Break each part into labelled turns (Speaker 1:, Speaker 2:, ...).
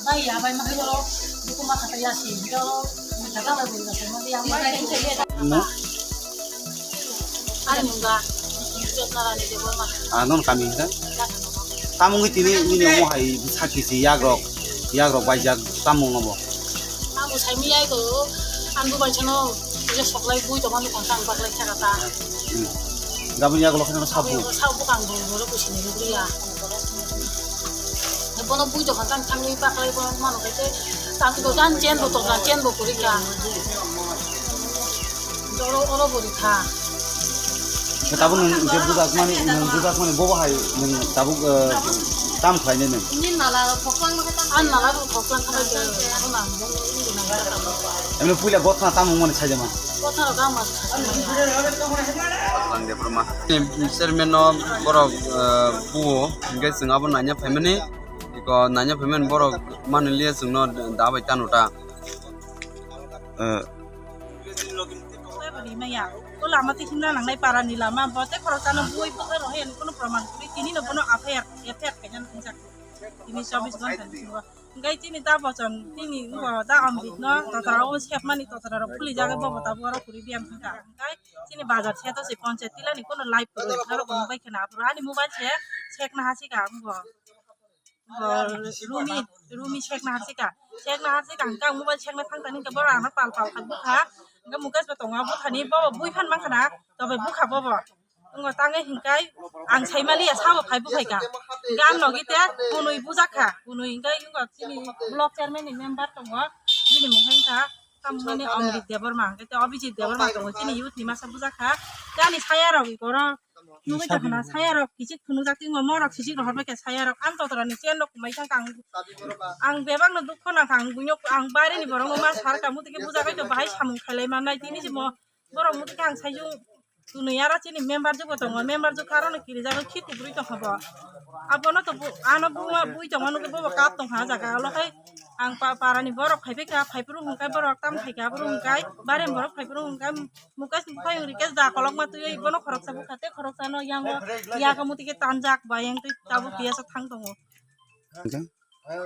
Speaker 1: Bay ya bay makai lo, buku makan saya sih, kalau mereka lah beli sama yang bay itu ya. Ada enggak?
Speaker 2: Non kami kan. Tamu itu ini mau hai sakit sih yagrok bajak tamu ngobo.
Speaker 1: Tamu saya miyai itu, anu bacano, dia sekolah bui teman tu kantang pakai kata.
Speaker 2: Gak punya kalau kena sabu.
Speaker 1: Sabu kan dulu pusing dulu ya. Bono bui to kan tangi pakai bono mano kete tangi to dan chen bo kurika oro burika
Speaker 2: Tabun je budak mani bobo hai nang tabu tam khai ne
Speaker 1: ini nala phoklang an nala phoklang kha de na
Speaker 2: emne puila botna tam mone chai jama
Speaker 1: botna ga ma
Speaker 3: lang de broma sermen no borok buo ngai sing abon nanya family ko nanya family borok manliya sing no dabai tanuta
Speaker 1: ko lama ti simna nang nai para ni lama bote khorotana bui pokre rohen kono praman kuri tini no bono affair kanyan ngsak ini 24 घंटा सिवा ngai tini ta bochon tini ngo da ambit no totara o chef mani totara puli jaga bobo ta boro kuri biam thaka ngai tini bazar che to se panchayat tila ni kono live kuri naro kono bai khana apro ani mobile che check na hasi ka ngo rumi check na hasi ka ngka mobile check na thang tani ka bora na pal pal khabu kha nga mukas batonga bu thani bobo bui phan mang khana tobe bu kha bobo ngo tangai hingkai ang saimali asawo phai bu phaika gan nogi te punui bujakha punui hingkai ngo tini block chairman ni member tongo bini monghainka tamani amrit deborma te abhijit deborma tongo tini youth ni masa bujakha gani sayarok ikoro nugai takhana sayarok kichik phunu jakti ngo morok sisik rohorbe ke sayarok am totorani chen nok mai kang ang bebang no dukho na kang bunyok ang bare ni borong ma sar kamu tike bujakai to bahai samung khalai manai tini simo borong mutike ang sayung tunuyara chini member jo botongo member jo karon kiri jago khit kubri to habo abono to ano buma bui to manu ke bobo kap tong ha jaga lo kai ang parani borok phaibe ka phaipru hungkai borok tam thaika bru hungkai bare borok phaipru hungkai mukas phai rikes da kolok ma tu bono khorok sabu khate khorok sano yang ya kamu tike tanjak bayang tu tabu biasa thang tongo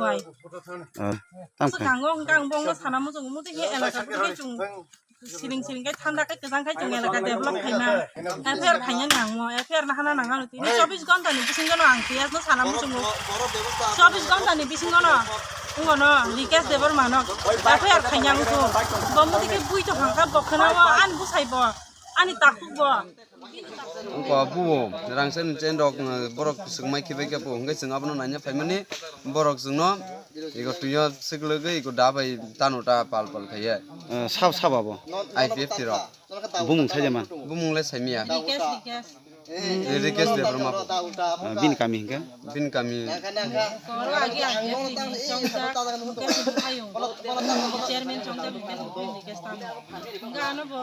Speaker 1: khoi
Speaker 2: tam
Speaker 1: khai kang bong sanamu jung mu tike elaka tike jung siling kai thanda kai kedang kai jung elaka develop khaina affair khainya nangmo affair na hana nangano tini 24 घंटा ni bisingono ang tias no sanamu jung 24 घंटा ni bisingono ngono request debar manok affair khainya ko bomu tike bui to hangka bokhana wa an busaibo ani takbo
Speaker 3: ko buo rangsen cendok borok sungmai khibe ke po ngai sing abno nanya family borok sungno iko tuyo siglege iko dabai tanuta pal khaiya
Speaker 2: sababo
Speaker 3: IPF tiro
Speaker 2: bumung chai jama
Speaker 3: bumung le saimia request de broma
Speaker 2: bin kami ke
Speaker 1: koro agi chongsa chairman chongsa request enga ano bo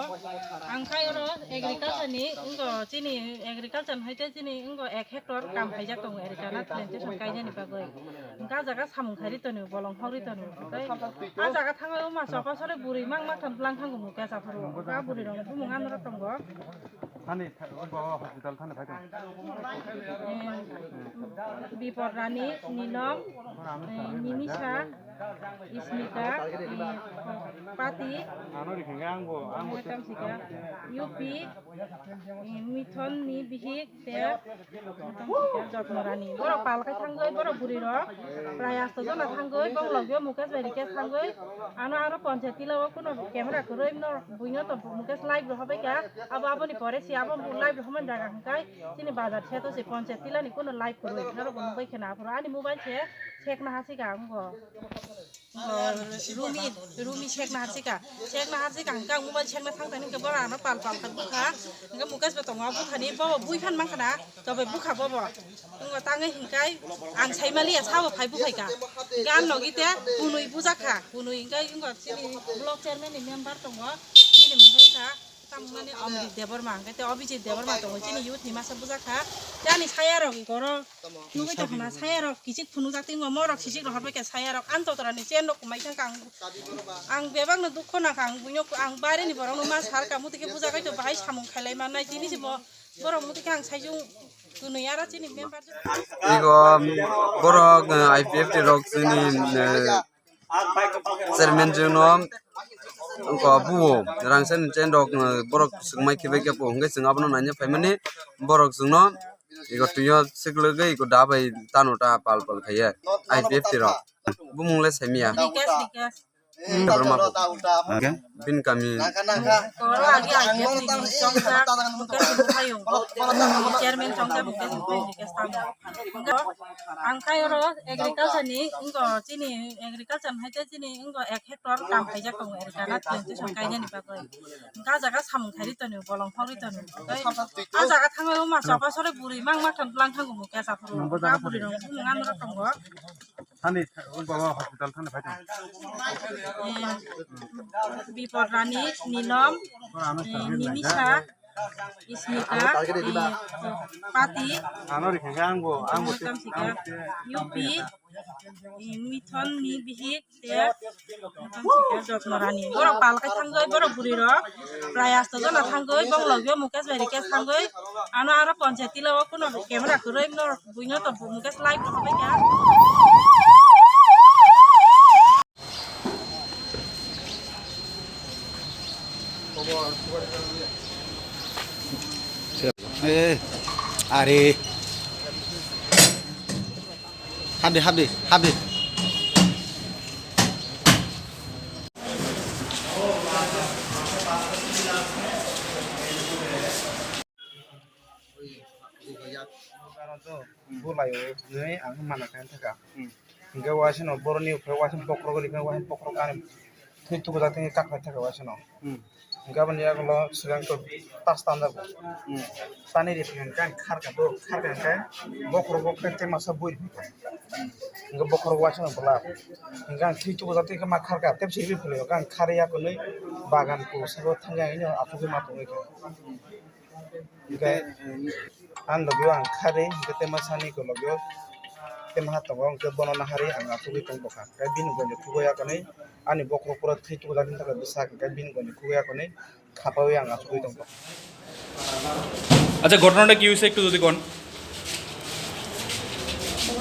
Speaker 1: angkai oro agriculture ni ungo chini agriculture hoite chini ungo 1 hectare kam haija tong erikana plantation kaija ni bagoi enga jaga samung khari tonu bolong hori tonu a jaga thango ma sapa sore buri mang ma thamplang thango muka sapuru ka buri rong bumung an ro tongo
Speaker 2: Thani hospital thani phai
Speaker 1: Bipor Rani, Ninom, Nimisha, Ismita, Pati, Yupi, Mithon, Ni Bihik, Ter, Jotnorani. Borok palkai tanggoi, borok buriro, Rayas to jona tanggoi, bong logyo mukas verikas tanggoi, ano panchayat lawa kuno kamera kuroi no buino to mukas live rohabe ka, abo ni pore si abo live rohaman jaga kai, sini bazar che to si panchayat tila ni kuno live kuroi, naro kuno bai kena pura ani mobile che check na hasi ka ngo rumi check na hasi ka kang mobile check na thang tani ke bara na pal kan buka nga mukas betong abu thani bo bui phan mang kana to be buka bo ngo tangai hingkai ang saimali asawo phai bu phai ka gan logi te punui puja kha punui hingkai ngo sini block chairman ni member tongo ni mo hai ka tamani অমৃত দেববর্মা তে অভিজিৎ দেববর্মা তো চিনি youth নি মাসা বুজাখা জানি সায়ারক গর নুগৈ তখনা সায়ারক কিচিক ফুনু জাতি মরক সিচিক রহবে কে সায়ারক আন্ততরানি chain কুমাই থাকা आं बेबांनो दुख नाखा आं बुइनो आं बारिनि बरंनो मा सार कामुतिके बुजा गायतो बाहाय सामुं खायलाय मानाय दिनिसि बरं मुतिके आं साइजौ गुनैयारा चिनि member
Speaker 3: igo borok IPF rok sini chairman jungno ko buo rangsen chen rok borok sungmai khibai ke po hongge sing abono nanya phaimani borok jungno igo tuyo siklege igo dabai tanota pal pal khaya IPF rok bumungle saimia
Speaker 1: dikas
Speaker 2: Okay.
Speaker 3: bin kami
Speaker 1: kalau lagi aja di Jongja mungkin payung chairman Jongja mungkin dikas tamu angka euro agriculture ni enggak sini agriculture aja sini enggak hektar kam aja kau karena tentu sangkainya nih pakai enggak jaga samung kari tuh nih bolong kari tuh nih jaga tanggal rumah siapa sore buri mang makan pelang tanggung muka sapur enggak buri dong ngan mereka enggak
Speaker 2: Tani, bawa hospital tani baca.
Speaker 1: Bipor Rani, Ninom, Nimisha, Ismita, Pati, Yupi, Mithon, Bihik, Jotnorani. Borok palkai tanggoi, borok buriro, Rayas to na tanggoi, Bonglogyo, Mukas Verikas tanggoi, Ano ara Ponchati lawa kuno kamera kuroi nor buino to Mukas live hobe ya.
Speaker 2: Are habis. Bulayo, nih, aku mana kan tak? Enggak wasin, boroni, wasin pokok kan, itu kita tinggal kakak tak wasin. Enggak banyak kalau sedang tu tas tanda bu. Tani di kan karga kan, bokor itu masa buih. Enggak bokor wasin pelak. Enggak itu kita tinggal mak karga, tapi sih boleh kan karya aku ni bagan ku, sebab tanya ini aku tu matu ni. Enggak, anda bilang kari, kita masani kalau bilang tempat tongong ke bono hari ang aku itu bukan. Kabin gua ni kuya aku ni, ani bokor kurat itu kita tinggal besar. Kabin gua ni kuya aku ni, খাপাওই ang aku itu bukan.
Speaker 4: আচ্ছা ঘটনাটা কি হয়েছে একটু যদি কোন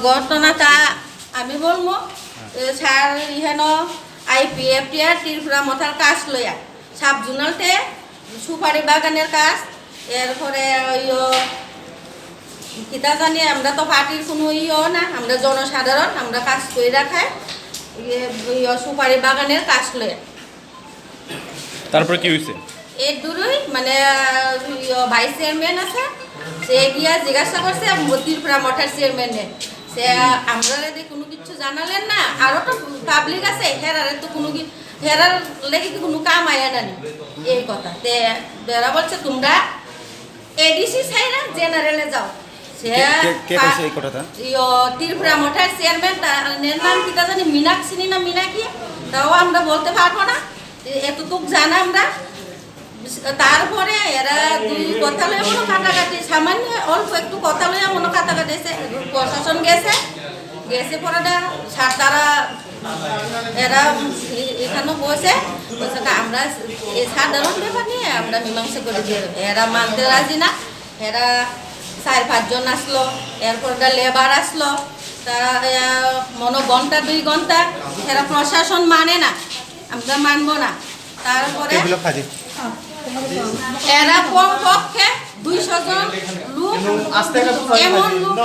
Speaker 5: ঘটনাটা আমি বলবো স্যার ইহানো আইপিএফ টিআর ত্রিপুরা মথার কাজ লইয়া সাব জোনালতে সুপারি বাগানের কাজ এরপরে কিতা জানি আমরা তো পার্টির কোনো না আমরা জনসাধারণ আমরা কাজ করে রাখায় সুপারি বাগানের কাজ লইয়া
Speaker 4: তারপরে কি হয়েছে
Speaker 5: এর দূরই মানে ভাইস চেয়ারম্যান আছে সে গিয়া জিজ্ঞাসা করছে ত্রিপুরা মঠার চেয়ারম্যানে সে আমরা কোনো কিছু জানালেন না আরও তো পাবলিক আছে হেরারে তো কোনো হেরার লেগে কোনো কাম আয়া না এই কথা তে বেড়া বলছে তোমরা এডিসি সাইরা জেনারেলে যাও সে ত্রিপুরা মঠার চেয়ারম্যান তার নাম কিতা জানি মীনাক্ষী না মীনাকি তাও আমরা বলতে পারবো না এতটুক জানা আমরা তারপরে এরা দুই কথা লয়ে মনে কাটাকাটি সামান্য অল্প একটু কথা লয়ে মনে কাটাকাটিছে প্রশাসন গেছে পরে তারা এরা এখানে বসে আমরা এই সাধারণ ব্যাপার নিয়ে আমরা মীমাংসা করে দিয়ে এরা মানতে রাজি না এরা 4-5 জন আসলো এরপর লেবার আসলো তারা মনে ঘন্টা 2 ঘন্টা এরা প্রশাসন মানে না আমরা মানবো না তারপরে এরা পক্ষে 200 জন লোক এমন লোক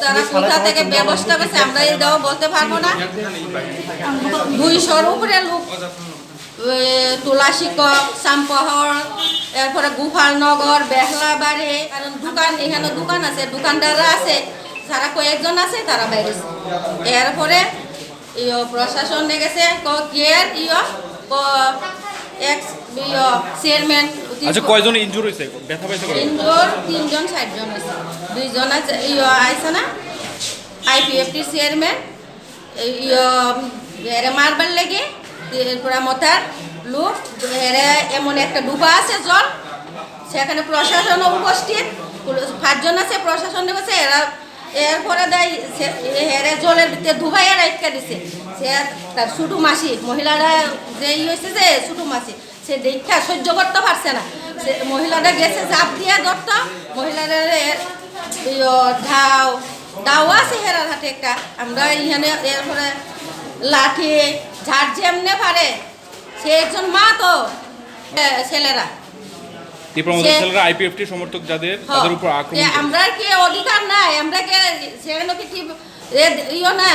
Speaker 5: তারা কোথা থেকে ব্যবস্থা করছে আমরা এটাও বলতে পারবো না 200-র উপরে লোক তুলাশিকক সামপহর এরপরে গোপালনগর বেহলাবাড়ি কারণ দোকান এখানে দোকান আছে দোকানদাররা আছে যারা কয়েকজন আছে তারা বাইরে এরপরে প্রশাসন গেছে কেয়ার এক্স চেয়ারম্যান
Speaker 4: আচ্ছা কয়জন ইনজুর হয়েছে ব্যথা পাইছে
Speaker 5: ইনজুর 3 জন 4 জন হয়েছে 2 জন আছে আইছে না আইপিএফটি চেয়ারম্যান এর মারবার লেগে ত্রিপুরা মথার লোক এর এমন একটা ডুবা আছে জল সেখানে প্রশাসনও উপস্থিত, 5 জন আছে প্রশাসন বসে, এরা এরপরে দেয় হেরে জলের ভিতরে ধুবাইয়া রাইটকা দিছে। সে তার ছোটো মাসি মহিলারা যে হয়েছে যে ছোটো মাসি, সে দেখা সহ্য করতে পারছে না, সে মহিলারা গেছে জাপ দিয়ে ধরত, মহিলারা দাও আছে হেরার হাতে একটা, আমরা এখানে এরপরে লাঠি ঝাড় যেমনে পারে, সে একজন মা তো ছেলেরা
Speaker 4: ছেলেরা আইপিএফটি সমর্থক যাদের তাদের উপর আক্রমণ
Speaker 5: আমরা কি অধিকার নাই, আমরা কি সেখানে কি ইয়ে না